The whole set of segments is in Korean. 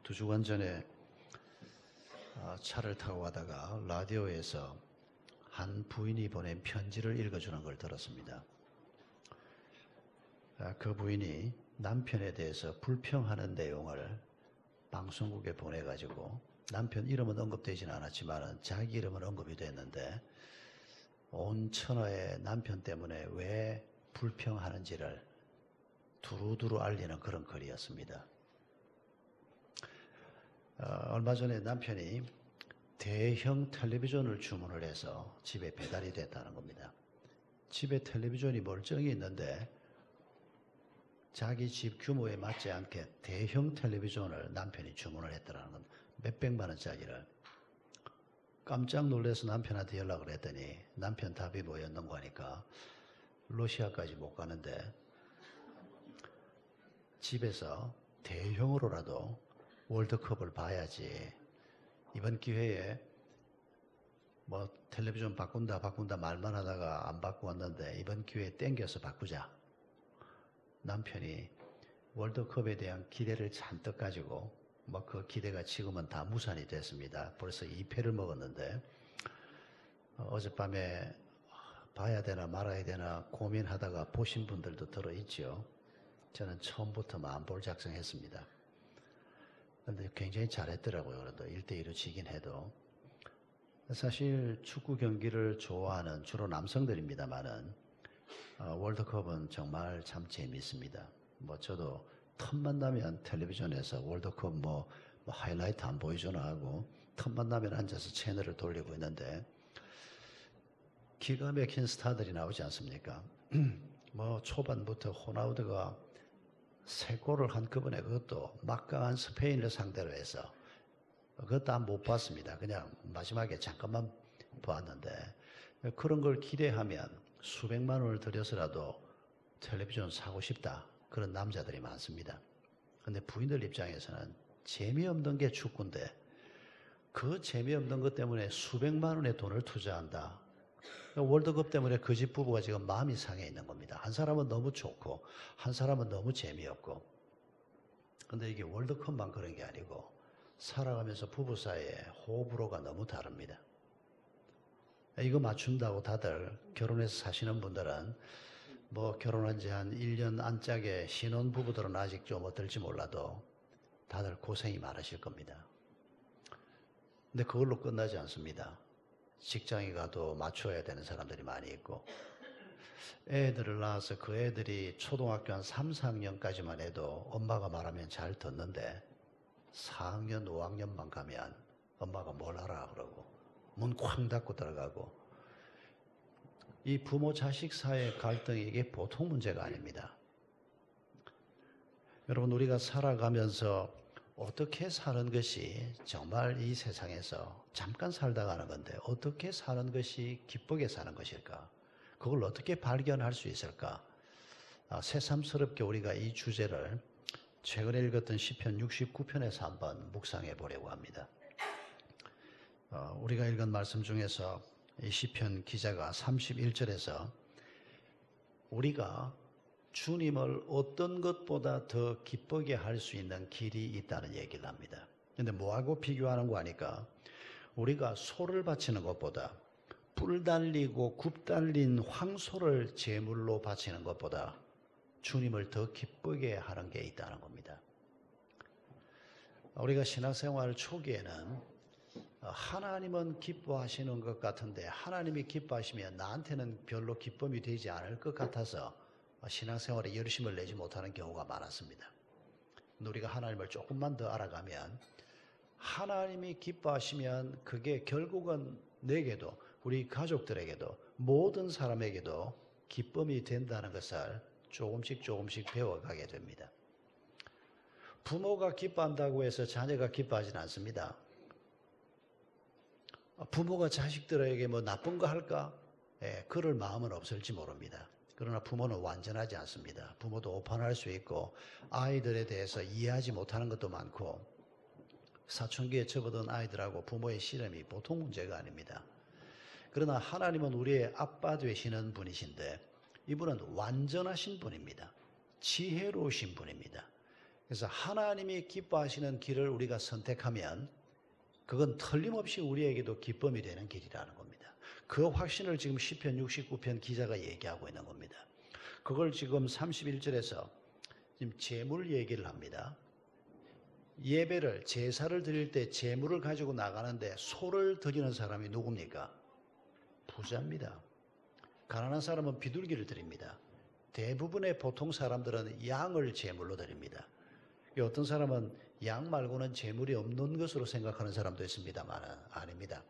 두 주간 전에 차를 타고 가다가 라디오에서 한 부인이 보낸 편지를 읽어주는 걸 들었습니다. 그 부인이 남편에 대해서 불평하는 내용을 방송국에 보내가지고 남편 이름은 언급되지는 않았지만 자기 이름은 언급이 됐는데 온 천하의 남편 때문에 왜 불평하는지를 두루두루 알리는 그런 글이었습니다. 얼마 전에 남편이 대형 텔레비전을 주문을 해서 집에 배달이 됐다는 겁니다. 집에 텔레비전이 멀쩡히 있는데 자기 집 규모에 맞지 않게 대형 텔레비전을 남편이 주문을 했더라는 건 몇백만 원짜리를. 깜짝 놀라서 남편한테 연락을 했더니 남편 답이 뭐였는가 하니까 러시아까지 못 가는데 집에서 대형으로라도 월드컵을 봐야지. 이번 기회에 뭐 텔레비전 바꾼다 말만 하다가 안 바꾸고 왔는데 이번 기회에 땡겨서 바꾸자. 남편이 월드컵에 대한 기대를 잔뜩 가지고 뭐 그 기대가 지금은 다 무산이 됐습니다. 벌써 2패를 먹었는데 어젯밤에 봐야 되나 말아야 되나 고민하다가 보신 분들도 들어있죠. 저는 처음부터 안 볼 작정했습니다. 근데 굉장히 잘했더라고요. 그래도 1대2로 지긴 해도. 사실 축구 경기를 좋아하는 주로 남성들입니다만은 월드컵은 정말 참 재미있습니다. 뭐 저도 틈만 나면 텔레비전에서 월드컵 뭐 하이라이트 안 보여주나 하고 틈만 나면 앉아서 채널을 돌리고 있는데 기가 막힌 스타들이 나오지 않습니까? 뭐 초반부터 호나우드가 3골을 한꺼번에 그것도 막강한 스페인을 상대로 해서 그것도 못 봤습니다. 그냥 마지막에 잠깐만 봤는데 그런 걸 기대하면 수백만 원을 들여서라도 텔레비전 사고 싶다. 그런 남자들이 많습니다. 근데 부인들 입장에서는 재미없는 게 축구인데 그 재미없는 것 때문에 수백만 원의 돈을 투자한다. 월드컵 때문에 그 집 부부가 지금 마음이 상해 있는 겁니다. 한 사람은 너무 좋고 한 사람은 너무 재미없고. 근데 이게 월드컵만 그런 게 아니고 살아가면서 부부 사이에 호불호가 너무 다릅니다. 이거 맞춘다고 다들 결혼해서 사시는 분들은 뭐 결혼한 지 한 1년 안짝에 신혼 부부들은 아직 좀 어떨지 몰라도 다들 고생이 많으실 겁니다. 근데 그걸로 끝나지 않습니다. 직장에 가도 맞춰야 되는 사람들이 많이 있고 애들을 낳아서 그 애들이 초등학교 한 3, 4학년까지만 해도 엄마가 말하면 잘 듣는데 4학년, 5학년만 가면 엄마가 뭘 하라 그러고 문 쾅 닫고 들어가고. 이 부모 자식 사이의 갈등이 이게 보통 문제가 아닙니다. 여러분 우리가 살아가면서 어떻게 사는 것이 정말 이 세상에서 잠깐 살다 가는 건데 어떻게 사는 것이 기쁘게 사는 것일까? 그걸 어떻게 발견할 수 있을까? 새삼스럽게 우리가 이 주제를 최근에 읽었던 시편 69편에서 한번 묵상해 보려고 합니다. 우리가 읽은 말씀 중에서 이 시편 기자가 31절에서 우리가 주님을 어떤 것보다 더 기쁘게 할 수 있는 길이 있다는 얘기를 합니다. 근데 뭐하고 비교하는 거 하니까 우리가 소를 바치는 것보다 뿔 달리고 굽 달린 황소를 제물로 바치는 것보다 주님을 더 기쁘게 하는 게 있다는 겁니다. 우리가 신앙생활 초기에는 하나님은 기뻐하시는 것 같은데 하나님이 기뻐하시면 나한테는 별로 기쁨이 되지 않을 것 같아서 신앙생활에 열심을 내지 못하는 경우가 많았습니다. 우리가 하나님을 조금만 더 알아가면 하나님이 기뻐하시면 그게 결국은 내게도 우리 가족들에게도 모든 사람에게도 기쁨이 된다는 것을 조금씩 배워가게 됩니다. 부모가 기뻐한다고 해서 자녀가 기뻐하지는 않습니다. 부모가 자식들에게 뭐 나쁜 거 할까? 그럴 마음은 없을지 모릅니다. 그러나 부모는 완전하지 않습니다. 부모도 오판할 수 있고 아이들에 대해서 이해하지 못하는 것도 많고 사춘기에 접어든 아이들하고 부모의 씨름이 보통 문제가 아닙니다. 그러나 하나님은 우리의 아빠 되시는 분이신데 이분은 완전하신 분입니다. 지혜로우신 분입니다. 그래서 하나님이 기뻐하시는 길을 우리가 선택하면 그건 틀림없이 우리에게도 기쁨이 되는 길이라는 겁니다. 그 확신을 지금 시편 69편 기자가 얘기하고 있는 겁니다. 그걸 지금 31절에서 지금 제물 얘기를 합니다. 예배를, 제사를 드릴 때 제물을 가지고 나가는데 소를 드리는 사람이 누굽니까? 부자입니다. 가난한 사람은 비둘기를 드립니다. 대부분의 보통 사람들은 양을 제물로 드립니다. 어떤 사람은 양 말고는 제물이 없는 것으로 생각하는 사람도 있습니다만 아닙니다.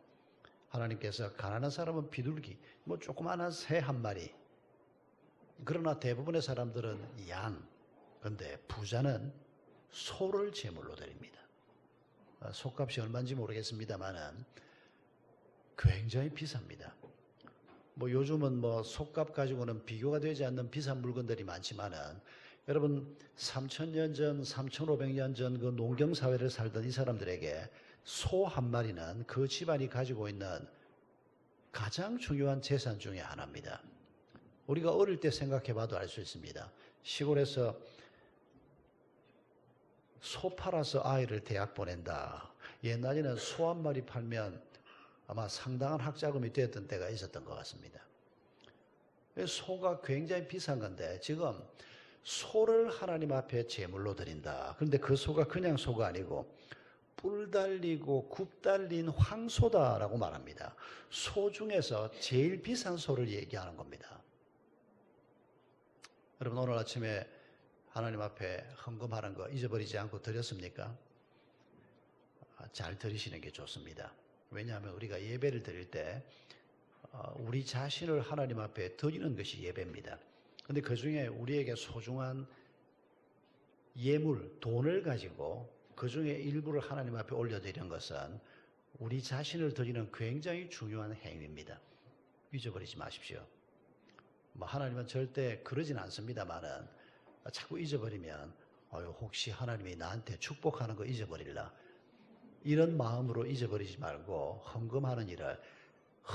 하나님께서 가난한 사람은 비둘기, 뭐 조그마한 새 한 마리, 그러나 대부분의 사람들은 양, 그런데 부자는 소를 제물로 드립니다. 소값이 얼마인지 모르겠습니다만 굉장히 비쌉니다. 뭐 요즘은 뭐 소값 가지고는 비교가 되지 않는 비싼 물건들이 많지만은 여러분 3,000년 전, 3,500년 전 그 농경 사회를 살던 이 사람들에게 소 한 마리는 그 집안이 가지고 있는 가장 중요한 재산 중에 하나입니다. 우리가 어릴 때 생각해 봐도 알 수 있습니다. 시골에서 소 팔아서 아이를 대학 보낸다. 옛날에는 소 한 마리 팔면 아마 상당한 학자금이 되었던 때가 있었던 것 같습니다. 소가 굉장히 비싼 건데 지금 소를 하나님 앞에 제물로 드린다. 그런데 그 소가 그냥 소가 아니고 뿔 달리고 굽 달린 황소다라고 말합니다. 소 중에서 제일 비싼 소를 얘기하는 겁니다. 여러분 오늘 아침에 하나님 앞에 헌금하는 거 잊어버리지 않고 드렸습니까? 잘 드리시는 게 좋습니다. 왜냐하면 우리가 예배를 드릴 때 우리 자신을 하나님 앞에 드리는 것이 예배입니다. 그런데 그 중에 우리에게 소중한 예물, 돈을 가지고 그 중에 일부를 하나님 앞에 올려드리는 것은 우리 자신을 드리는 굉장히 중요한 행위입니다. 잊어버리지 마십시오. 뭐 하나님은 절대 그러진 않습니다만은 자꾸 잊어버리면 혹시 하나님이 나한테 축복하는 거 잊어버릴라. 이런 마음으로 잊어버리지 말고 헌금하는 일을,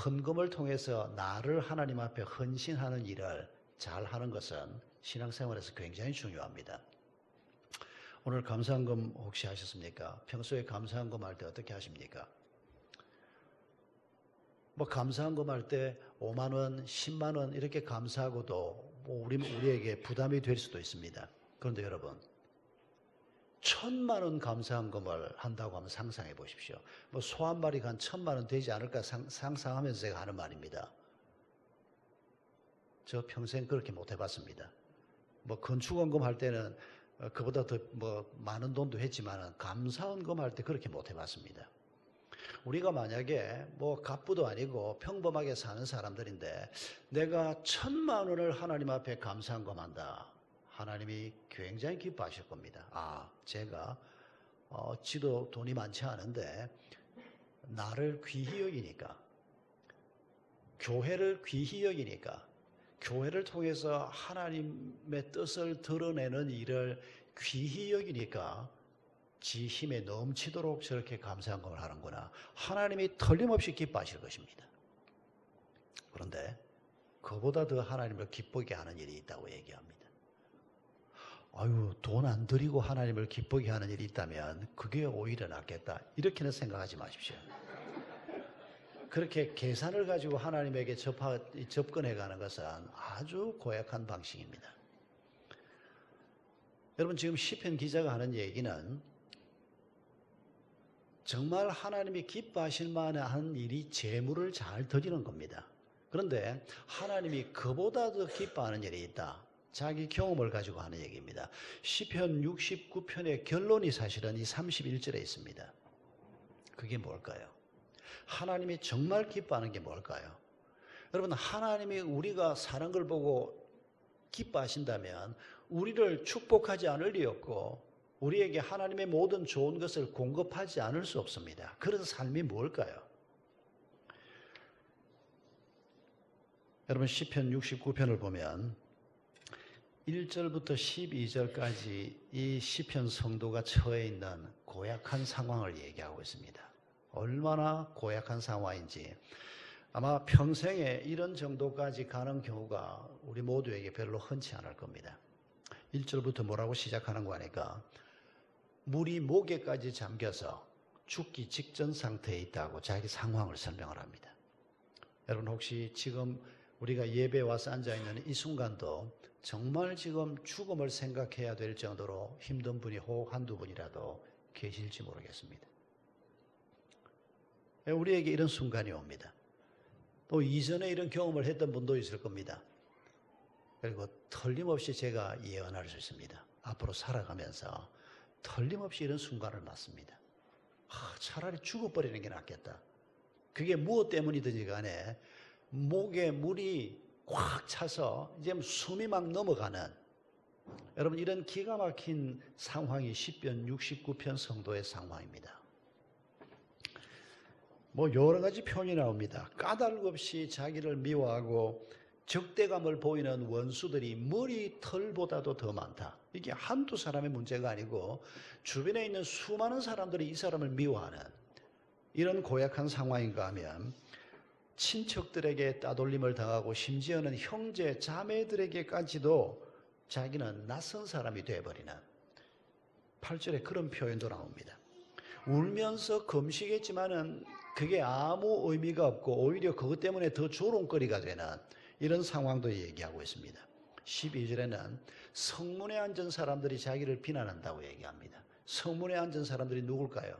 헌금을 통해서 나를 하나님 앞에 헌신하는 일을 잘 하는 것은 신앙생활에서 굉장히 중요합니다. 오늘 감사헌금 혹시 하셨습니까? 평소에 감사헌금 할 때 어떻게 하십니까? 뭐 감사헌금 할 때 5만 원, 10만 원 이렇게 감사하고도 뭐 우리에게 부담이 될 수도 있습니다. 그런데 여러분 1,000만 원 감사헌금을 한다고 하면 상상해 보십시오. 뭐 소 한 마리가 한 1,000만 원 되지 않을까 상상하면서 제가 하는 말입니다. 저 평생 그렇게 못 해봤습니다. 뭐 건축헌금 할 때는 그보다 더 뭐 많은 돈도 했지만 감사헌금 할 때 그렇게 못 해봤습니다. 우리가 만약에 뭐 갑부도 아니고 평범하게 사는 사람들인데 내가 1,000만 원을 하나님 앞에 감사헌금 한다. 하나님이 굉장히 기뻐하실 겁니다. 제가 지도 돈이 많지 않은데 나를 귀히 여기니까, 교회를 귀히 여기니까, 교회를 통해서 하나님의 뜻을 드러내는 일을 귀히 여기니까 지 힘에 넘치도록 저렇게 감사헌금을 하는구나. 하나님이 틀림없이 기뻐하실 것입니다. 그런데 그보다 더 하나님을 기쁘게 하는 일이 있다고 얘기합니다. 돈 안 들이고 하나님을 기쁘게 하는 일이 있다면 그게 오히려 낫겠다. 이렇게는 생각하지 마십시오. 그렇게 계산을 가지고 하나님에게 접근해 가는 것은 아주 고약한 방식입니다. 여러분 지금 시편 기자가 하는 얘기는 정말 하나님이 기뻐하실 만한 일이 제물을 잘 드리는 겁니다. 그런데 하나님이 그보다 더 기뻐하는 일이 있다. 자기 경험을 가지고 하는 얘기입니다. 시편 69편의 결론이 사실은 이 31절에 있습니다. 그게 뭘까요? 하나님이 정말 기뻐하는 게 뭘까요? 여러분 하나님이 우리가 사는 걸 보고 기뻐하신다면 우리를 축복하지 않을 리 없고 우리에게 하나님의 모든 좋은 것을 공급하지 않을 수 없습니다. 그런 삶이 뭘까요? 여러분 시편 69편을 보면 1절부터 12절까지 이 시편 성도가 처해 있는 고약한 상황을 얘기하고 있습니다. 얼마나 고약한 상황인지 아마 평생에 이런 정도까지 가는 경우가 우리 모두에게 별로 흔치 않을 겁니다. 1절부터 뭐라고 시작하는 거 아니까 물이 목에까지 잠겨서 죽기 직전 상태에 있다고 자기 상황을 설명을 합니다. 여러분 혹시 지금 우리가 예배에 와서 앉아있는 이 순간도 정말 지금 죽음을 생각해야 될 정도로 힘든 분이 혹 한두 분이라도 계실지 모르겠습니다. 우리에게 이런 순간이 옵니다. 또 이전에 이런 경험을 했던 분도 있을 겁니다. 그리고 틀림없이 제가 예언할 수 있습니다. 앞으로 살아가면서 틀림없이 이런 순간을 맞습니다. 차라리 죽어버리는 게 낫겠다. 그게 무엇 때문이든지 간에 목에 물이 꽉 차서 이제 숨이 막 넘어가는, 여러분 이런 기가 막힌 상황이 시편 69편 성도의 상황입니다. 뭐 여러 가지 표현이 나옵니다. 까닭 없이 자기를 미워하고 적대감을 보이는 원수들이 머리털보다도 더 많다. 이게 한두 사람의 문제가 아니고 주변에 있는 수많은 사람들이 이 사람을 미워하는 이런 고약한 상황인가 하면 친척들에게 따돌림을 당하고 심지어는 형제 자매들에게까지도 자기는 낯선 사람이 되어버리는 8절에 그런 표현도 나옵니다. 울면서 금식했지만은 그게 아무 의미가 없고 오히려 그것 때문에 더 조롱거리가 되는 이런 상황도 얘기하고 있습니다. 12절에는 성문에 앉은 사람들이 자기를 비난한다고 얘기합니다. 성문에 앉은 사람들이 누굴까요?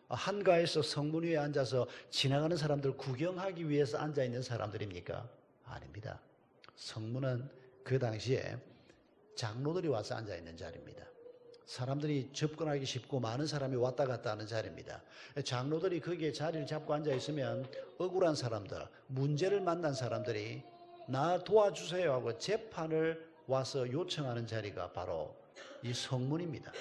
한가해서 성문 위에 앉아서 지나가는 사람들 구경하기 위해서 앉아있는 사람들입니까? 아닙니다. 성문은 그 당시에 장로들이 와서 앉아있는 자리입니다. 사람들이 접근하기 쉽고 많은 사람이 왔다 갔다 하는 자리입니다. 장로들이 거기에 자리를 잡고 앉아있으면 억울한 사람들, 문제를 만난 사람들이 나 도와주세요 하고 재판을 와서 요청하는 자리가 바로 이 성문입니다.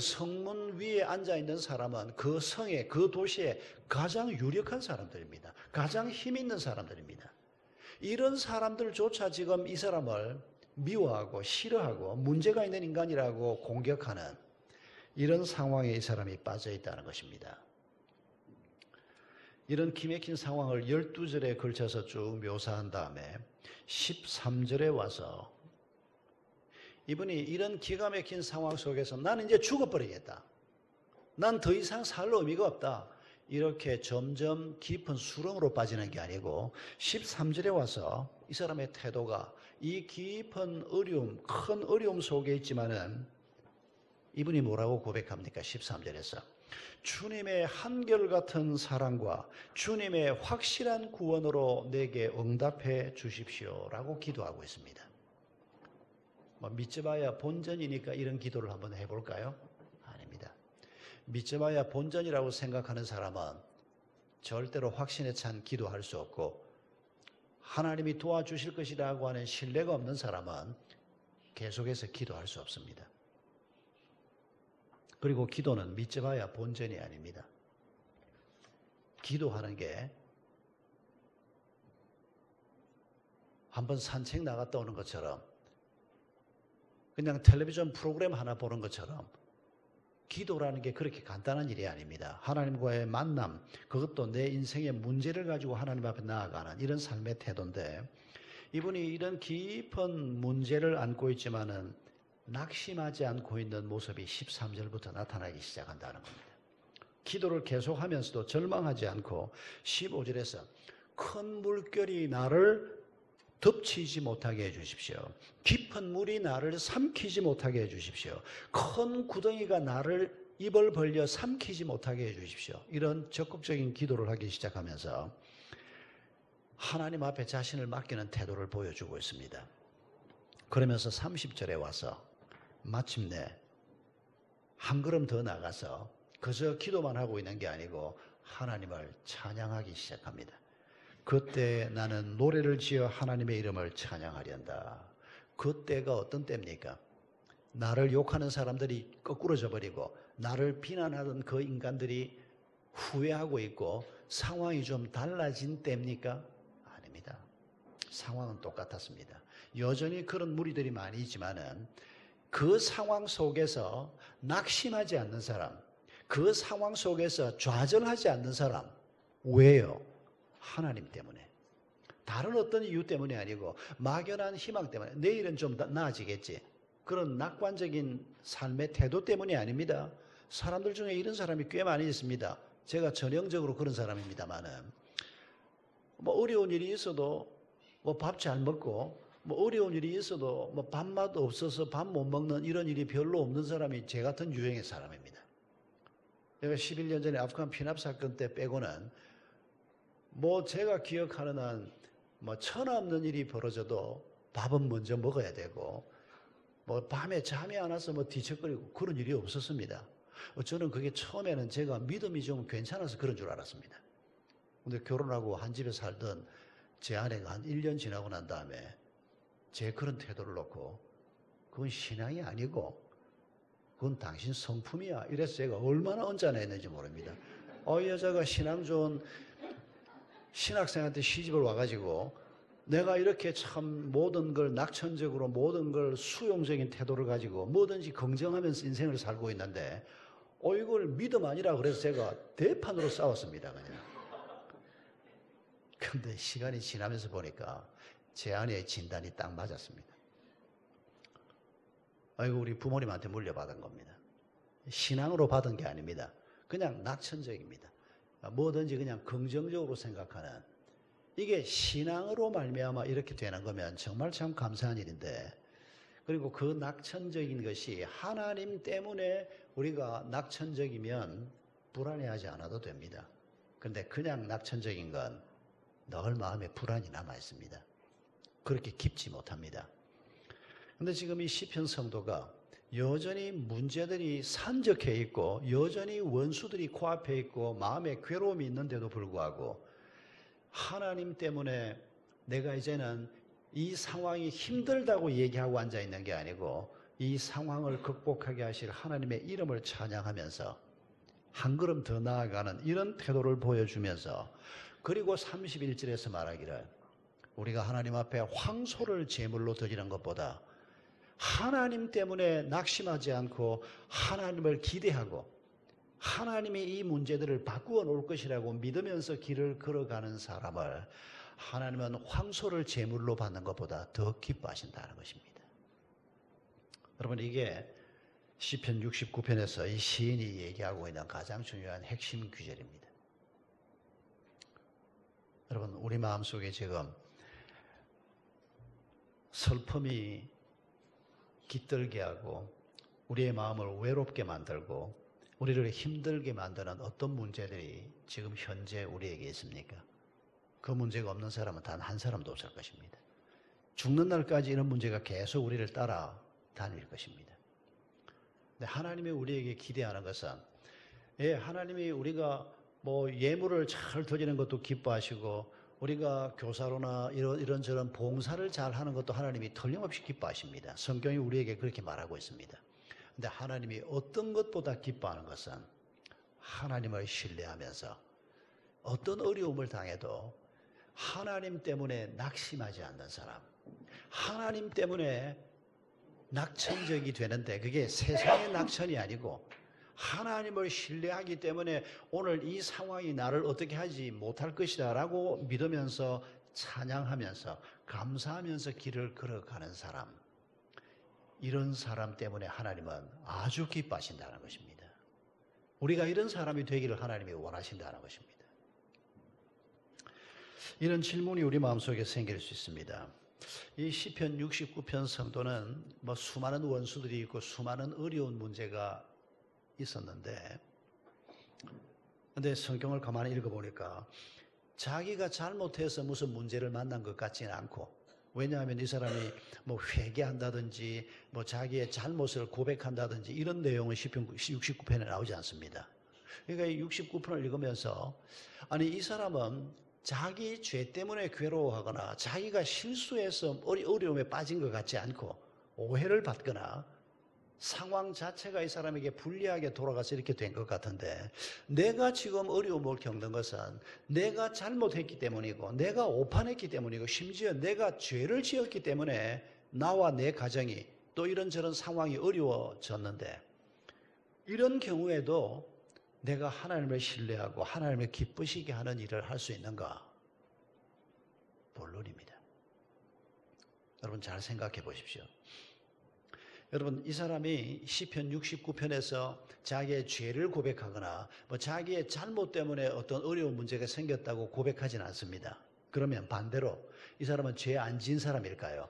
성문 위에 앉아있는 사람은 그 성에, 그 도시에 가장 유력한 사람들입니다. 가장 힘 있는 사람들입니다. 이런 사람들조차 지금 이 사람을 미워하고 싫어하고 문제가 있는 인간이라고 공격하는 이런 상황에 이 사람이 빠져 있다는 것입니다. 이런 기막힌 상황을 12절에 걸쳐서 쭉 묘사한 다음에 13절에 와서 이분이 이런 기가 막힌 상황 속에서 나는 이제 죽어버리겠다. 난 더 이상 살 의미가 없다. 이렇게 점점 깊은 수렁으로 빠지는 게 아니고 13절에 와서 이 사람의 태도가 이 깊은 어려움, 큰 어려움 속에 있지만은 이분이 뭐라고 고백합니까? 13절에서 주님의 한결같은 사랑과 주님의 확실한 구원으로 내게 응답해 주십시오라고 기도하고 있습니다. 믿져봐야 본전이니까 이런 기도를 한번 해볼까요? 아닙니다. 믿져봐야 본전이라고 생각하는 사람은 절대로 확신에 찬 기도할 수 없고 하나님이 도와주실 것이라고 하는 신뢰가 없는 사람은 계속해서 기도할 수 없습니다. 그리고 기도는 믿져봐야 본전이 아닙니다. 기도하는 게 한번 산책 나갔다 오는 것처럼 그냥 텔레비전 프로그램 하나 보는 것처럼 기도라는 게 그렇게 간단한 일이 아닙니다. 하나님과의 만남, 그것도 내 인생의 문제를 가지고 하나님 앞에 나아가는 이런 삶의 태도인데 이분이 이런 깊은 문제를 안고 있지만은 낙심하지 않고 있는 모습이 13절부터 나타나기 시작한다는 겁니다. 기도를 계속하면서도 절망하지 않고 15절에서 큰 물결이 나를 덮치지 못하게 해주십시오. 깊은 물이 나를 삼키지 못하게 해주십시오. 큰 구덩이가 나를 입을 벌려 삼키지 못하게 해주십시오. 이런 적극적인 기도를 하기 시작하면서 하나님 앞에 자신을 맡기는 태도를 보여주고 있습니다. 그러면서 30절에 와서 마침내 한 걸음 더 나가서 그저 기도만 하고 있는 게 아니고 하나님을 찬양하기 시작합니다. 그때 나는 노래를 지어 하나님의 이름을 찬양하련다. 그때가 어떤 때입니까? 나를 욕하는 사람들이 거꾸러져 버리고 나를 비난하던 그 인간들이 후회하고 있고 상황이 좀 달라진 때입니까? 아닙니다. 상황은 똑같았습니다. 여전히 그런 무리들이 많이 있지만은 그 상황 속에서 낙심하지 않는 사람, 그 상황 속에서 좌절하지 않는 사람, 왜요? 하나님 때문에. 다른 어떤 이유 때문이 아니고 막연한 희망 때문에 내일은 좀 나아지겠지. 그런 낙관적인 삶의 태도 때문이 아닙니다. 사람들 중에 이런 사람이 꽤 많이 있습니다. 제가 전형적으로 그런 사람입니다만은 뭐 어려운 일이 있어도 뭐 밥 잘 먹고 뭐 어려운 일이 있어도 뭐 밥맛 없어서 밥 못 먹는 이런 일이 별로 없는 사람이 제 같은 유형의 사람입니다. 제가 11년 전에 아프간 피납 사건 때 빼고는 뭐 제가 기억하는 한 뭐 천하 없는 일이 벌어져도 밥은 먼저 먹어야 되고 뭐 밤에 잠이 안 와서 뭐 뒤척거리고 그런 일이 없었습니다. 저는 그게 처음에는 제가 믿음이 좀 괜찮아서 그런 줄 알았습니다. 근데 결혼하고 한 집에 살던 제 아내가 한 1년 지나고 난 다음에 제 그런 태도를 놓고 그건 신앙이 아니고 그건 당신 성품이야. 이래서 제가 얼마나 언짢아했는지 모릅니다. 이 여자가 신앙 좋은 신학생한테 시집을 와가지고 내가 이렇게 참 모든 걸 낙천적으로 모든 걸 수용적인 태도를 가지고 뭐든지 긍정하면서 인생을 살고 있는데 이걸 믿음 아니라 그래서 제가 대판으로 싸웠습니다. 그냥. 근데 시간이 지나면서 보니까 제 아내의 진단이 딱 맞았습니다. 이거 우리 부모님한테 물려받은 겁니다. 신앙으로 받은 게 아닙니다. 그냥 낙천적입니다. 뭐든지 그냥 긍정적으로 생각하는 이게 신앙으로 말미암아 이렇게 되는 거면 정말 참 감사한 일인데 그리고 그 낙천적인 것이 하나님 때문에 우리가 낙천적이면 불안해하지 않아도 됩니다. 그런데 그냥 낙천적인 건 늘 마음에 불안이 남아 있습니다. 그렇게 깊지 못합니다. 그런데 지금 이 시편 성도가 여전히 문제들이 산적해 있고 여전히 원수들이 코앞에 있고 마음에 괴로움이 있는데도 불구하고 하나님 때문에 내가 이제는 이 상황이 힘들다고 얘기하고 앉아 있는 게 아니고 이 상황을 극복하게 하실 하나님의 이름을 찬양하면서 한 걸음 더 나아가는 이런 태도를 보여주면서 그리고 31절에서 말하기를 우리가 하나님 앞에 황소를 제물로 드리는 것보다 하나님 때문에 낙심하지 않고 하나님을 기대하고 하나님이 이 문제들을 바꾸어 놓을 것이라고 믿으면서 길을 걸어가는 사람을 하나님은 황소를 제물로 받는 것보다 더 기뻐하신다는 것입니다. 여러분 이게 시편 69편에서 이 시인이 얘기하고 있는 가장 중요한 핵심 구절입니다. 여러분 우리 마음속에 지금 슬픔이 깃들게 하고 우리의 마음을 외롭게 만들고 우리를 힘들게 만드는 어떤 문제들이 지금 현재 우리에게 있습니까? 그 문제가 없는 사람은 단 한 사람도 없을 것입니다. 죽는 날까지 이런 문제가 계속 우리를 따라 다닐 것입니다. 근데 하나님이 우리에게 기대하는 것은 하나님이 우리가 뭐 예물을 잘 드리는 것도 기뻐하시고 우리가 교사로나 이런저런 봉사를 잘 하는 것도 하나님이 틀림없이 기뻐하십니다. 성경이 우리에게 그렇게 말하고 있습니다. 근데 하나님이 어떤 것보다 기뻐하는 것은 하나님을 신뢰하면서 어떤 어려움을 당해도 하나님 때문에 낙심하지 않는 사람, 하나님 때문에 낙천적이 되는데 그게 세상의 낙천이 아니고 하나님을 신뢰하기 때문에 오늘 이 상황이 나를 어떻게 하지 못할 것이다 라고 믿으면서 찬양하면서 감사하면서 길을 걸어가는 사람, 이런 사람 때문에 하나님은 아주 기뻐하신다는 것입니다. 우리가 이런 사람이 되기를 하나님이 원하신다는 것입니다. 이런 질문이 우리 마음속에 생길 수 있습니다. 이 시편 69편 성도는 뭐 수많은 원수들이 있고 수많은 어려운 문제가 있었는데 근데 성경을 가만히 읽어보니까 자기가 잘못해서 무슨 문제를 만난 것 같지는 않고 왜냐하면 이 사람이 뭐 회개한다든지 뭐 자기의 잘못을 고백한다든지 이런 내용은 시편 69편에 나오지 않습니다. 그러니까 이 69편을 읽으면서 아니 이 사람은 자기 죄 때문에 괴로워하거나 자기가 실수해서 어려움에 빠진 것 같지 않고 오해를 받거나 상황 자체가 이 사람에게 불리하게 돌아가서 이렇게 된 것 같은데 내가 지금 어려움을 겪는 것은 내가 잘못했기 때문이고 내가 오판했기 때문이고 심지어 내가 죄를 지었기 때문에 나와 내 가정이 또 이런저런 상황이 어려워졌는데 이런 경우에도 내가 하나님을 신뢰하고 하나님을 기쁘시게 하는 일을 할 수 있는가? 물론입니다. 여러분 잘 생각해 보십시오. 여러분, 이 사람이 시편 69편에서 자기의 죄를 고백하거나 자기의 잘못 때문에 어떤 어려운 문제가 생겼다고 고백하진 않습니다. 그러면 반대로 이 사람은 죄 안 지은 사람일까요?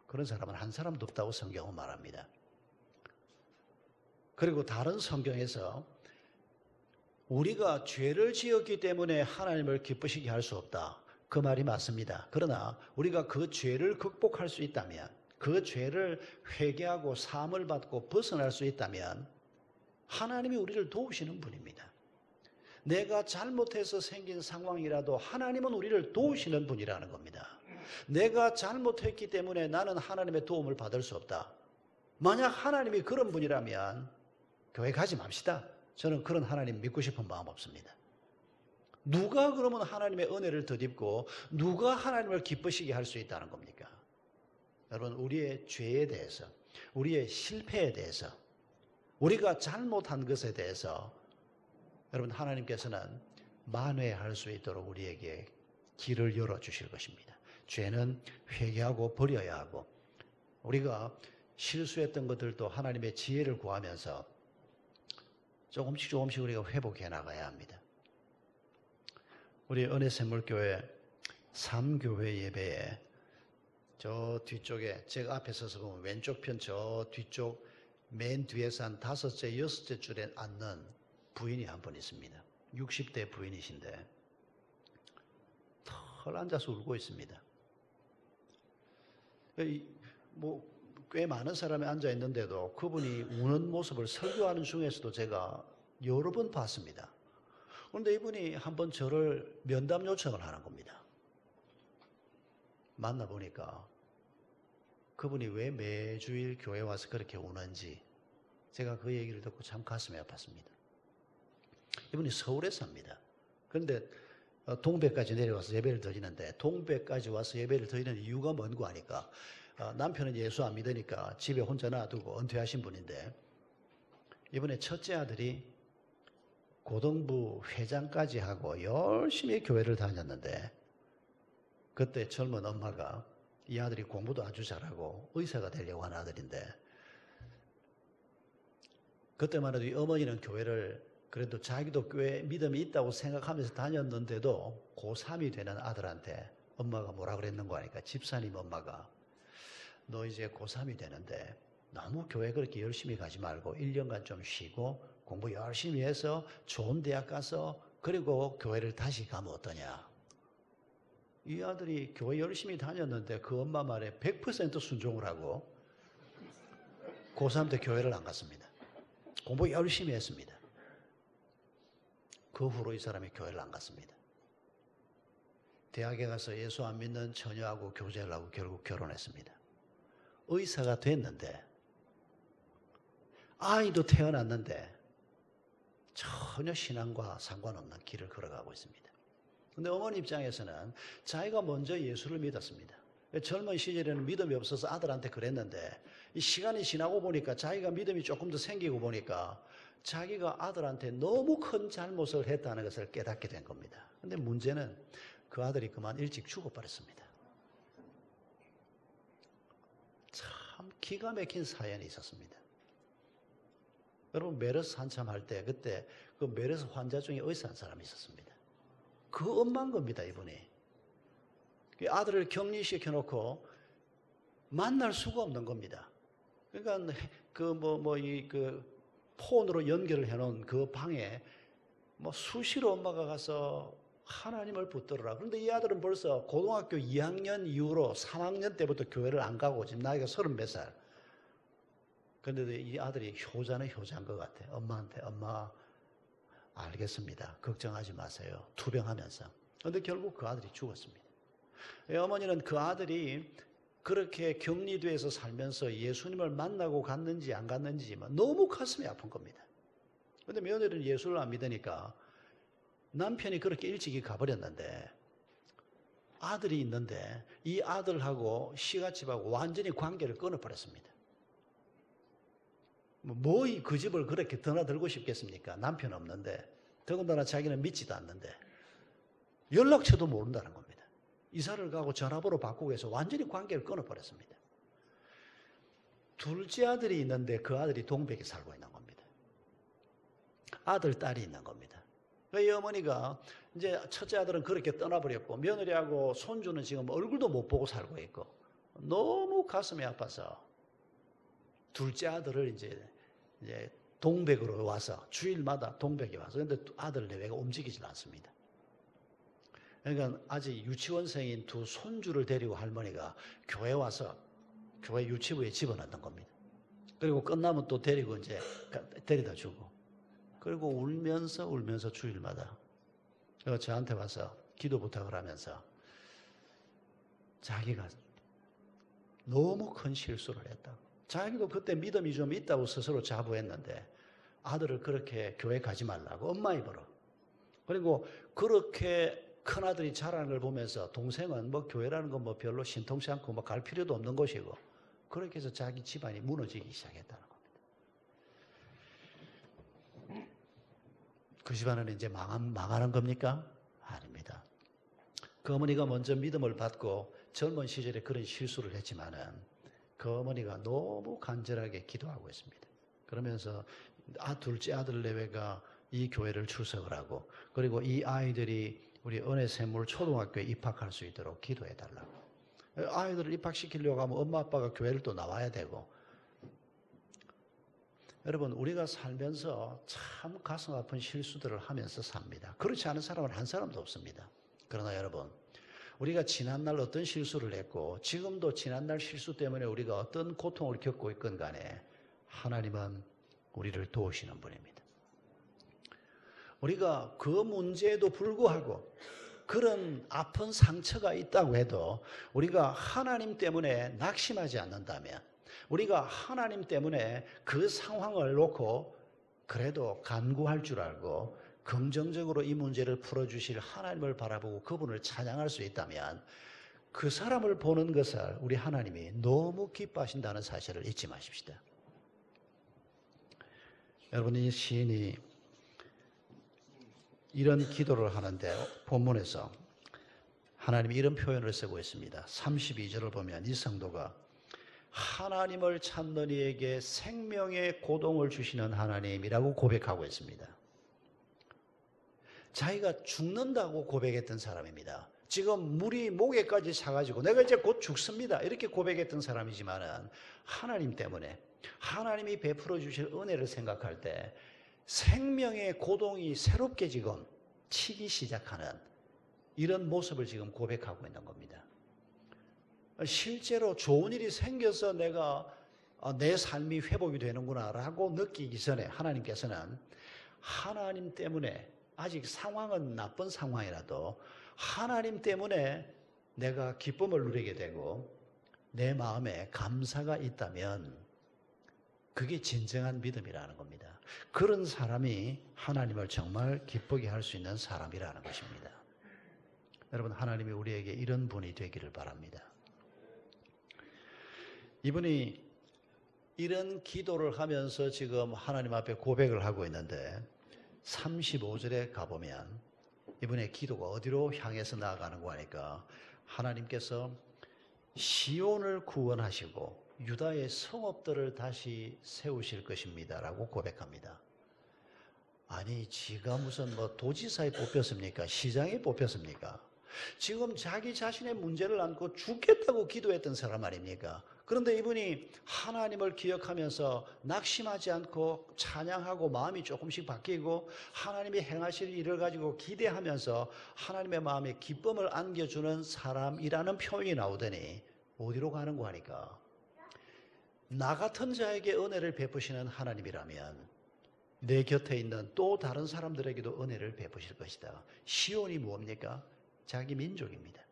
그런 사람은 한 사람도 없다고 성경은 말합니다. 그리고 다른 성경에서 우리가 죄를 지었기 때문에 하나님을 기쁘시게 할 수 없다. 그 말이 맞습니다. 그러나 우리가 그 죄를 극복할 수 있다면, 그 죄를 회개하고 사함을 받고 벗어날 수 있다면 하나님이 우리를 도우시는 분입니다. 내가 잘못해서 생긴 상황이라도 하나님은 우리를 도우시는 분이라는 겁니다. 내가 잘못했기 때문에 나는 하나님의 도움을 받을 수 없다. 만약 하나님이 그런 분이라면 교회 가지 맙시다. 저는 그런 하나님 믿고 싶은 마음 없습니다. 누가 그러면 하나님의 은혜를 덧입고 누가 하나님을 기쁘시게 할 수 있다는 겁니까? 여러분, 우리의 죄에 대해서, 우리의 실패에 대해서, 우리가 잘못한 것에 대해서 여러분, 하나님께서는 만회할 수 있도록 우리에게 길을 열어주실 것입니다. 죄는 회개하고 버려야 하고, 우리가 실수했던 것들도 하나님의 지혜를 구하면서 조금씩 우리가 회복해 나가야 합니다. 우리 은혜샘물교회 3교회 예배에 저 뒤쪽에, 제가 앞에 서서 보면 왼쪽 편 저 뒤쪽 맨 뒤에서 한 5째, 6째 줄에 앉는 부인이 한 분 있습니다. 60대 부인이신데 털 앉아서 울고 있습니다. 꽤 많은 사람이 앉아 있는데도 그분이 우는 모습을 설교하는 중에서도 제가 여러 번 봤습니다. 그런데 이분이 한번 저를 면담 요청을 하는 겁니다. 만나보니까 그분이 왜 매주일 교회 와서 그렇게 우는지 제가 그 얘기를 듣고 참 가슴이 아팠습니다. 이분이 서울에 삽니다. 그런데 동백까지 내려와서 예배를 드리는데, 동백까지 와서 예배를 드리는 이유가 뭔고 하니까 남편은 예수 안 믿으니까 집에 혼자 놔두고 은퇴하신 분인데, 이번에 첫째 아들이 고등부 회장까지 하고 열심히 교회를 다녔는데, 그때 젊은 엄마가, 이 아들이 공부도 아주 잘하고 의사가 되려고 하는 아들인데, 그때만 해도 이 어머니는 교회를 그래도 자기도 꽤 믿음이 있다고 생각하면서 다녔는데도 고3이 되는 아들한테 엄마가 뭐라 그랬는가 하니까, 집사님 엄마가 너 이제 고3이 되는데 너무 교회 그렇게 열심히 가지 말고 1년간 좀 쉬고 공부 열심히 해서 좋은 대학 가서 그리고 교회를 다시 가면 어떠냐. 이 아들이 교회 열심히 다녔는데 그 엄마 말에 100% 순종을 하고 고3 때 교회를 안 갔습니다. 공부 열심히 했습니다. 그 후로 이 사람이 교회를 안 갔습니다. 대학에 가서 예수 안 믿는 처녀하고 교제를 하고 결국 결혼했습니다. 의사가 됐는데, 아이도 태어났는데 전혀 신앙과 상관없는 길을 걸어가고 있습니다. 그런데 어머니 입장에서는 자기가 먼저 예수를 믿었습니다. 젊은 시절에는 믿음이 없어서 아들한테 그랬는데, 이 시간이 지나고 보니까 자기가 믿음이 조금 더 생기고 보니까 자기가 아들한테 너무 큰 잘못을 했다는 것을 깨닫게 된 겁니다. 그런데 문제는 그 아들이 그만 일찍 죽어버렸습니다. 참 기가 막힌 사연이 있었습니다. 여러분, 메르스 한참 할 때 그때 그 메르스 환자 중에 의사 한 사람이 있었습니다. 그 엄마인 겁니다, 이분이. 아들을 격리시켜놓고 만날 수가 없는 겁니다. 그러니까 폰으로 연결을 해놓은 그 방에 수시로 엄마가 가서 하나님을 붙들어라. 그런데 이 아들은 벌써 고등학교 2학년 이후로 3학년 때부터 교회를 안 가고 지금 나이가 30몇 살. 그런데 이 아들이 효자는 효자인 것 같아. 엄마한테, 엄마 알겠습니다. 걱정하지 마세요. 투병하면서. 그런데 결국 그 아들이 죽었습니다. 어머니는 그 아들이 그렇게 격리돼서 살면서 예수님을 만나고 갔는지 안 갔는지 너무 가슴이 아픈 겁니다. 그런데 며느리는 예수를 안 믿으니까 남편이 그렇게 일찍이 가버렸는데, 아들이 있는데 이 아들하고 시가집하고 완전히 관계를 끊어버렸습니다. 그 집을 그렇게 드나들고 싶겠습니까? 남편 없는데, 더군다나 자기는 믿지도 않는데 연락처도 모른다는 겁니다. 이사를 가고 전화번호 바꾸고 해서 완전히 관계를 끊어버렸습니다. 둘째 아들이 있는데 그 아들이 동백에 살고 있는 겁니다. 아들, 딸이 있는 겁니다. 이 어머니가 이제 첫째 아들은 그렇게 떠나버렸고 며느리하고 손주는 지금 얼굴도 못 보고 살고 있고 너무 가슴이 아파서 둘째 아들을 이제 동백으로 와서 주일마다 동백에 와서 근데 아들 내외가 움직이질 않습니다. 그러니까 아직 유치원생인 두 손주를 데리고 할머니가 교회 와서 교회 유치부에 집어넣는 겁니다. 그리고 끝나면 또 데리고 이제 데려다 주고 그리고 울면서 주일마다 저한테 와서 기도 부탁을 하면서 자기가 너무 큰 실수를 했다. 자기도 그때 믿음이 좀 있다고 스스로 자부했는데 아들을 그렇게 교회 가지 말라고 엄마 입으로. 그리고 그렇게 큰아들이 자라는 걸 보면서 동생은 뭐 교회라는 건 뭐 별로 신통치 않고 뭐 갈 필요도 없는 곳이고 그렇게 해서 자기 집안이 무너지기 시작했다는 겁니다. 그 집안은 이제 망하는 겁니까? 아닙니다. 그 어머니가 먼저 믿음을 받고 젊은 시절에 그런 실수를 했지만은 그 어머니가 너무 간절하게 기도하고 있습니다. 그러면서 둘째 아들 내외가 이 교회를 출석을 하고 그리고 이 아이들이 우리 은혜샘물 초등학교에 입학할 수 있도록 기도해 달라고. 아이들을 입학시키려고 하면 엄마 아빠가 교회를 또 나와야 되고. 여러분 우리가 살면서 참 가슴 아픈 실수들을 하면서 삽니다. 그렇지 않은 사람은 한 사람도 없습니다. 그러나 여러분 우리가 지난날 어떤 실수를 했고 지금도 지난날 실수 때문에 우리가 어떤 고통을 겪고 있건 간에 하나님은 우리를 도우시는 분입니다. 우리가 그 문제에도 불구하고 그런 아픈 상처가 있다고 해도 우리가 하나님 때문에 낙심하지 않는다면 우리가 하나님 때문에 그 상황을 놓고 그래도 간구할 줄 알고 긍정적으로 이 문제를 풀어주실 하나님을 바라보고 그분을 찬양할 수 있다면 그 사람을 보는 것을 우리 하나님이 너무 기뻐하신다는 사실을 잊지 마십시다. 여러분 이 시인이 이런 기도를 하는데 본문에서 하나님이 이런 표현을 쓰고 있습니다. 32절을 보면 이 성도가 하나님을 찾는 이에게 생명의 고동을 주시는 하나님이라고 고백하고 있습니다. 자기가 죽는다고 고백했던 사람입니다. 지금 물이 목에까지 차가지고 내가 이제 곧 죽습니다. 이렇게 고백했던 사람이지만은 하나님 때문에 하나님이 베풀어 주실 은혜를 생각할 때 생명의 고동이 새롭게 지금 치기 시작하는 이런 모습을 지금 고백하고 있는 겁니다. 실제로 좋은 일이 생겨서 내가 내 삶이 회복이 되는구나라고 느끼기 전에 하나님께서는 하나님 때문에 아직 상황은 나쁜 상황이라도 하나님 때문에 내가 기쁨을 누리게 되고 내 마음에 감사가 있다면 그게 진정한 믿음이라는 겁니다. 그런 사람이 하나님을 정말 기쁘게 할 수 있는 사람이라는 것입니다. 여러분 하나님이 우리에게 이런 분이 되기를 바랍니다. 이분이 이런 기도를 하면서 지금 하나님 앞에 고백을 하고 있는데 35절에 가보면 이분의 기도가 어디로 향해서 나아가는 거 하니까 하나님께서 시온을 구원하시고 유다의 성읍들을 다시 세우실 것입니다 라고 고백합니다. 아니 지가 무슨 뭐 도지사에 뽑혔습니까? 시장에 뽑혔습니까? 지금 자기 자신의 문제를 안고 죽겠다고 기도했던 사람 아닙니까? 그런데 이분이 하나님을 기억하면서 낙심하지 않고 찬양하고 마음이 조금씩 바뀌고 하나님이 행하실 일을 가지고 기대하면서 하나님의 마음에 기쁨을 안겨주는 사람이라는 표현이 나오더니 어디로 가는 거 하니까 나 같은 자에게 은혜를 베푸시는 하나님이라면 내 곁에 있는 또 다른 사람들에게도 은혜를 베푸실 것이다. 시온이 뭡니까? 자기 민족입니다.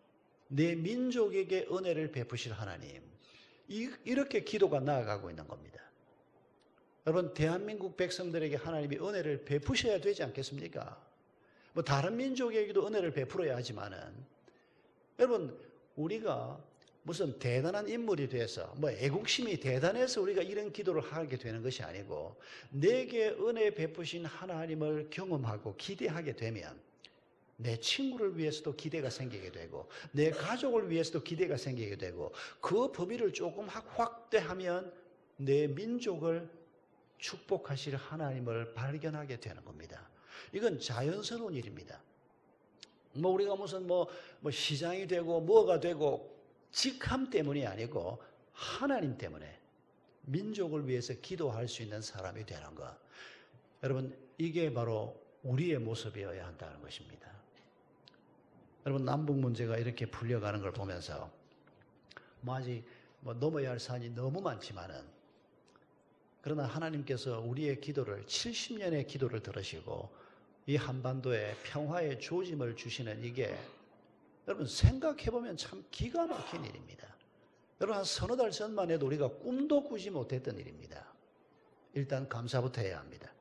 내 민족에게 은혜를 베푸실 하나님. 이렇게 기도가 나아가고 있는 겁니다. 여러분 대한민국 백성들에게 하나님이 은혜를 베푸셔야 되지 않겠습니까? 뭐 다른 민족에게도 은혜를 베풀어야 하지만은 여러분 우리가 무슨 대단한 인물이 돼서 뭐 애국심이 대단해서 우리가 이런 기도를 하게 되는 것이 아니고 내게 은혜 베푸신 하나님을 경험하고 기대하게 되면 내 친구를 위해서도 기대가 생기게 되고 내 가족을 위해서도 기대가 생기게 되고 그 범위를 조금 확대하면 내 민족을 축복하실 하나님을 발견하게 되는 겁니다. 이건 자연스러운 일입니다. 우리가 무슨 시장이 되고 뭐가 되고 직함 때문이 아니고 하나님 때문에 민족을 위해서 기도할 수 있는 사람이 되는 것. 여러분, 이게 바로 우리의 모습이어야 한다는 것입니다. 여러분, 남북 문제가 이렇게 풀려가는 걸 보면서 아직 넘어야 할 산이 너무 많지만은, 그러나 하나님께서 우리의 기도를 70년의 기도를 들으시고 이 한반도에 평화의 조짐을 주시는 이게 여러분 생각해보면 참 기가 막힌 일입니다. 여러분, 한 서너 달 전만 해도 우리가 꿈도 꾸지 못했던 일입니다. 일단 감사부터 해야 합니다.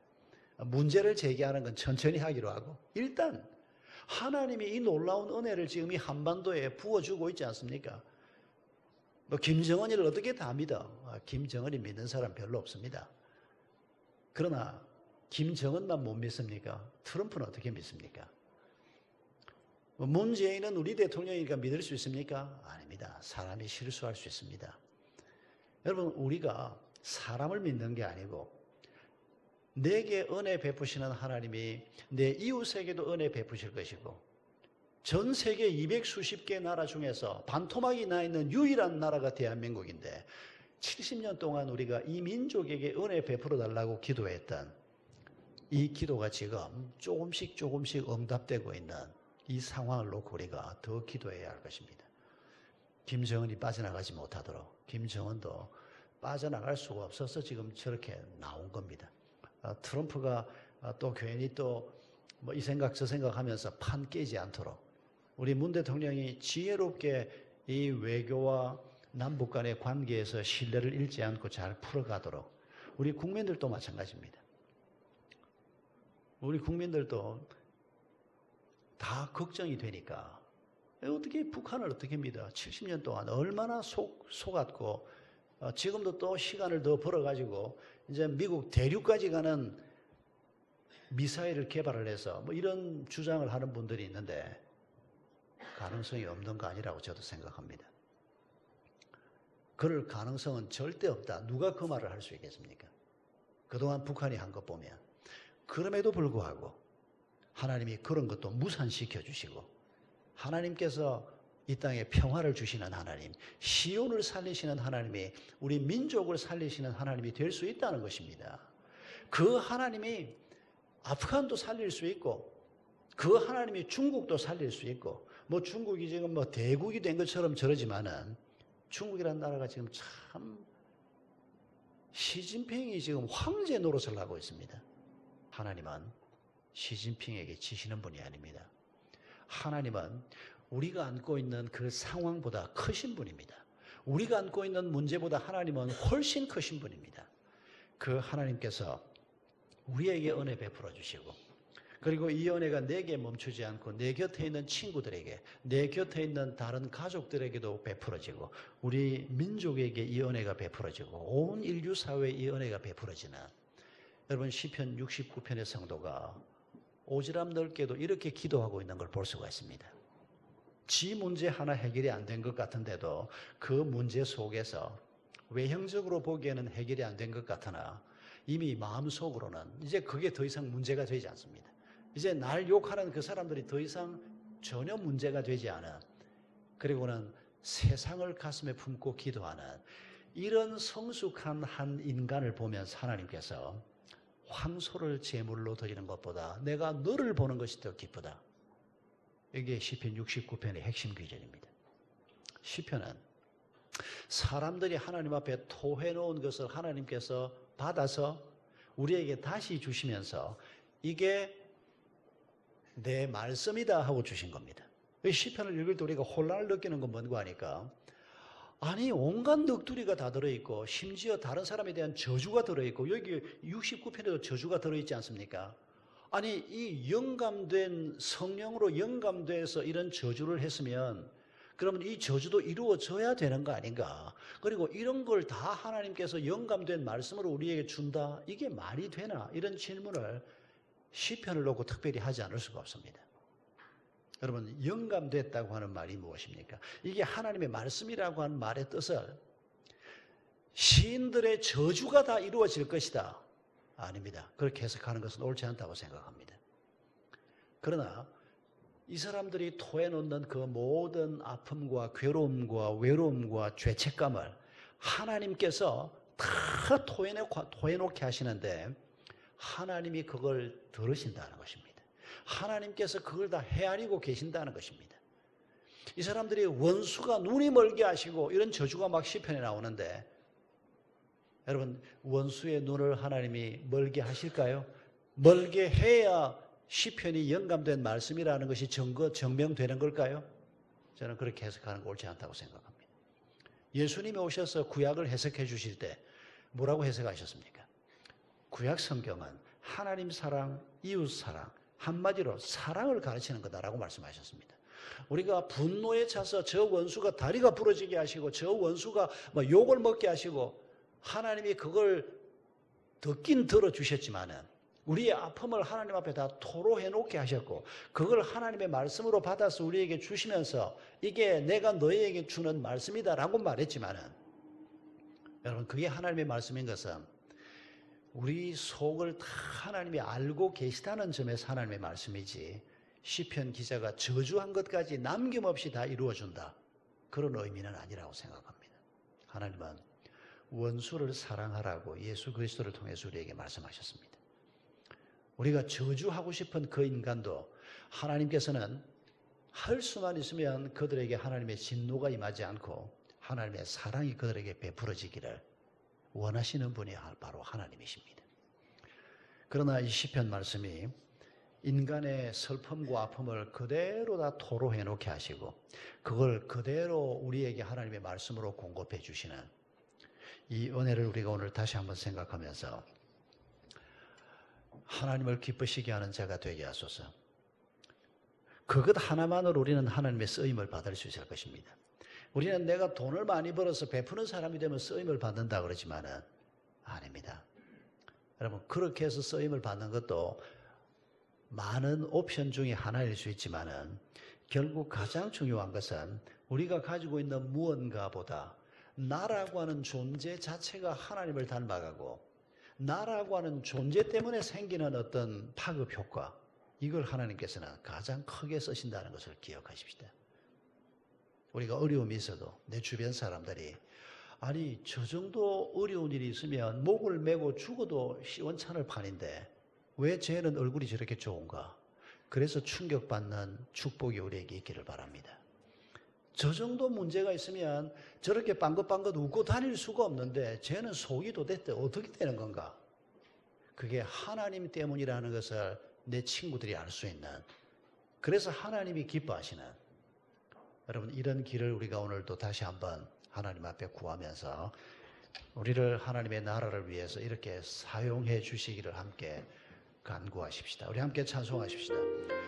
문제를 제기하는 건 천천히 하기로 하고, 일단 하나님이 이 놀라운 은혜를 지금 이 한반도에 부어주고 있지 않습니까? 김정은이를 어떻게 다 믿어? 김정은이 믿는 사람 별로 없습니다. 그러나 김정은만 못 믿습니까? 트럼프는 어떻게 믿습니까? 문재인은 우리 대통령이니까 믿을 수 있습니까? 아닙니다. 사람이 실수할 수 있습니다. 여러분, 우리가 사람을 믿는 게 아니고 내게 은혜 베푸시는 하나님이 내 이웃에게도 은혜 베푸실 것이고, 전 세계 200수십 개 나라 중에서 반토막이 나 있는 유일한 나라가 대한민국인데 70년 동안 우리가 이 민족에게 은혜 베풀어 달라고 기도했던 이 기도가 지금 조금씩 응답되고 있는 이 상황을 놓고 우리가 더 기도해야 할 것입니다. 김정은이 빠져나가지 못하도록, 김정은도 빠져나갈 수가 없어서 지금 저렇게 나온 겁니다. 트럼프가 또 괜히 또 이 생각 저 생각하면서 판 깨지 않도록 우리 문 대통령이 지혜롭게 이 외교와 남북 간의 관계에서 신뢰를 잃지 않고 잘 풀어가도록, 우리 국민들도 마찬가지입니다. 우리 국민들도 다 걱정이 되니까 어떻게 북한을 어떻게 믿어? 70년 동안 얼마나 속았고, 지금도 또 시간을 더 벌어가지고 이제 미국 대륙까지 가는 미사일을 개발을 해서 이런 주장을 하는 분들이 있는데 가능성이 없는 거 아니라고 저도 생각합니다. 그럴 가능성은 절대 없다. 누가 그 말을 할 수 있겠습니까? 그동안 북한이 한 것 보면. 그럼에도 불구하고 하나님이 그런 것도 무산시켜 주시고, 하나님께서 이 땅에 평화를 주시는 하나님, 시온을 살리시는 하나님이 우리 민족을 살리시는 하나님이 될 수 있다는 것입니다. 그 하나님이 아프간도 살릴 수 있고, 그 하나님이 중국도 살릴 수 있고, 중국이 지금 대국이 된 것처럼 저러지만은 중국이라는 나라가 지금 참 시진핑이 지금 황제 노릇을 하고 있습니다. 하나님은 시진핑에게 지시는 분이 아닙니다. 하나님은 우리가 안고 있는 그 상황보다 크신 분입니다. 우리가 안고 있는 문제보다 하나님은 훨씬 크신 분입니다. 그 하나님께서 우리에게 은혜 베풀어 주시고, 그리고 이 은혜가 내게 멈추지 않고 내 곁에 있는 친구들에게, 내 곁에 있는 다른 가족들에게도 베풀어지고, 우리 민족에게 이 은혜가 베풀어지고 온 인류 사회에 이 은혜가 베풀어지는, 여러분 시편 69편의 성도가 오지랖 넓게도 이렇게 기도하고 있는 걸 볼 수가 있습니다. 지 문제 하나 해결이 안 된 것 같은데도 그 문제 속에서 외형적으로 보기에는 해결이 안 된 것 같으나 이미 마음속으로는 이제 그게 더 이상 문제가 되지 않습니다. 이제 날 욕하는 그 사람들이 더 이상 전혀 문제가 되지 않은, 그리고는 세상을 가슴에 품고 기도하는 이런 성숙한 한 인간을 보면서 하나님께서 황소를 제물로 드리는 것보다 내가 너를 보는 것이 더 기쁘다. 이게 시편 69편의 핵심 귀절입니다. 시편은 사람들이 하나님 앞에 토해놓은 것을 하나님께서 받아서 우리에게 다시 주시면서 이게 내 말씀이다 하고 주신 겁니다. 시편을 읽을 때 우리가 혼란을 느끼는 건 뭔가 하니까, 아니 온갖 넋두리가 다 들어있고 심지어 다른 사람에 대한 저주가 들어있고, 여기 69편에도 저주가 들어있지 않습니까? 아니 이 영감된, 성령으로 영감돼서 이런 저주를 했으면 그러면 이 저주도 이루어져야 되는 거 아닌가? 그리고 이런 걸 다 하나님께서 영감된 말씀으로 우리에게 준다? 이게 말이 되나? 이런 질문을 시편을 놓고 특별히 하지 않을 수가 없습니다. 여러분, 영감됐다고 하는 말이 무엇입니까? 이게 하나님의 말씀이라고 하는 말의 뜻을 시인들의 저주가 다 이루어질 것이다. 아닙니다. 그렇게 해석하는 것은 옳지 않다고 생각합니다. 그러나 이 사람들이 토해놓는 그 모든 아픔과 괴로움과 외로움과 죄책감을 하나님께서 다 토해놓게 하시는데 하나님이 그걸 들으신다는 것입니다. 하나님께서 그걸 다 헤아리고 계신다는 것입니다. 이 사람들이 원수가 눈이 멀게 하시고 이런 저주가 막 시편에 나오는데 여러분 원수의 눈을 하나님이 멀게 하실까요? 멀게 해야 시편이 영감된 말씀이라는 것이 증명되는 걸까요? 저는 그렇게 해석하는 거 옳지 않다고 생각합니다. 예수님이 오셔서 구약을 해석해 주실 때 뭐라고 해석하셨습니까? 구약 성경은 하나님 사랑, 이웃 사랑, 한마디로 사랑을 가르치는 거다라고 말씀하셨습니다. 우리가 분노에 차서 저 원수가 다리가 부러지게 하시고 저 원수가 욕을 먹게 하시고 하나님이 그걸 듣긴 들어주셨지만은 우리의 아픔을 하나님 앞에 다 토로해 놓게 하셨고 그걸 하나님의 말씀으로 받아서 우리에게 주시면서 이게 내가 너희에게 주는 말씀이다라고 말했지만은 여러분 그게 하나님의 말씀인 것은 우리 속을 다 하나님이 알고 계시다는 점에서 하나님의 말씀이지 시편 기자가 저주한 것까지 남김없이 다 이루어준다. 그런 의미는 아니라고 생각합니다. 하나님은 원수를 사랑하라고 예수 그리스도를 통해서 우리에게 말씀하셨습니다. 우리가 저주하고 싶은 그 인간도 하나님께서는 할 수만 있으면 그들에게 하나님의 진노가 임하지 않고 하나님의 사랑이 그들에게 베풀어지기를 원하시는 분이 바로 하나님이십니다. 그러나 이 시편 말씀이 인간의 슬픔과 아픔을 그대로 다 토로해 놓게 하시고 그걸 그대로 우리에게 하나님의 말씀으로 공급해 주시는 이 은혜를 우리가 오늘 다시 한번 생각하면서 하나님을 기쁘시게 하는 자가 되게 하소서. 그것 하나만으로 우리는 하나님의 쓰임을 받을 수 있을 것입니다. 우리는 내가 돈을 많이 벌어서 베푸는 사람이 되면 쓰임을 받는다 그러지만은 아닙니다. 여러분 그렇게 해서 쓰임을 받는 것도 많은 옵션 중에 하나일 수 있지만은 결국 가장 중요한 것은 우리가 가지고 있는 무언가보다 나라고 하는 존재 자체가 하나님을 닮아가고 나라고 하는 존재 때문에 생기는 어떤 파급 효과 이걸 하나님께서는 가장 크게 쓰신다는 것을 기억하십시다. 우리가 어려움이 있어도 내 주변 사람들이 아니 저 정도 어려운 일이 있으면 목을 메고 죽어도 시원찮을 판인데 왜 쟤는 얼굴이 저렇게 좋은가? 그래서 충격받는 축복이 우리에게 있기를 바랍니다. 저 정도 문제가 있으면 저렇게 빵긋빵긋 웃고 다닐 수가 없는데 쟤는 속이 도대체 어떻게 되는 건가? 그게 하나님 때문이라는 것을 내 친구들이 알 수 있는 그래서 하나님이 기뻐하시는 여러분 이런 길을 우리가 오늘도 다시 한번 하나님 앞에 구하면서 우리를 하나님의 나라를 위해서 이렇게 사용해 주시기를 함께 간구하십시다. 우리 함께 찬송하십시다.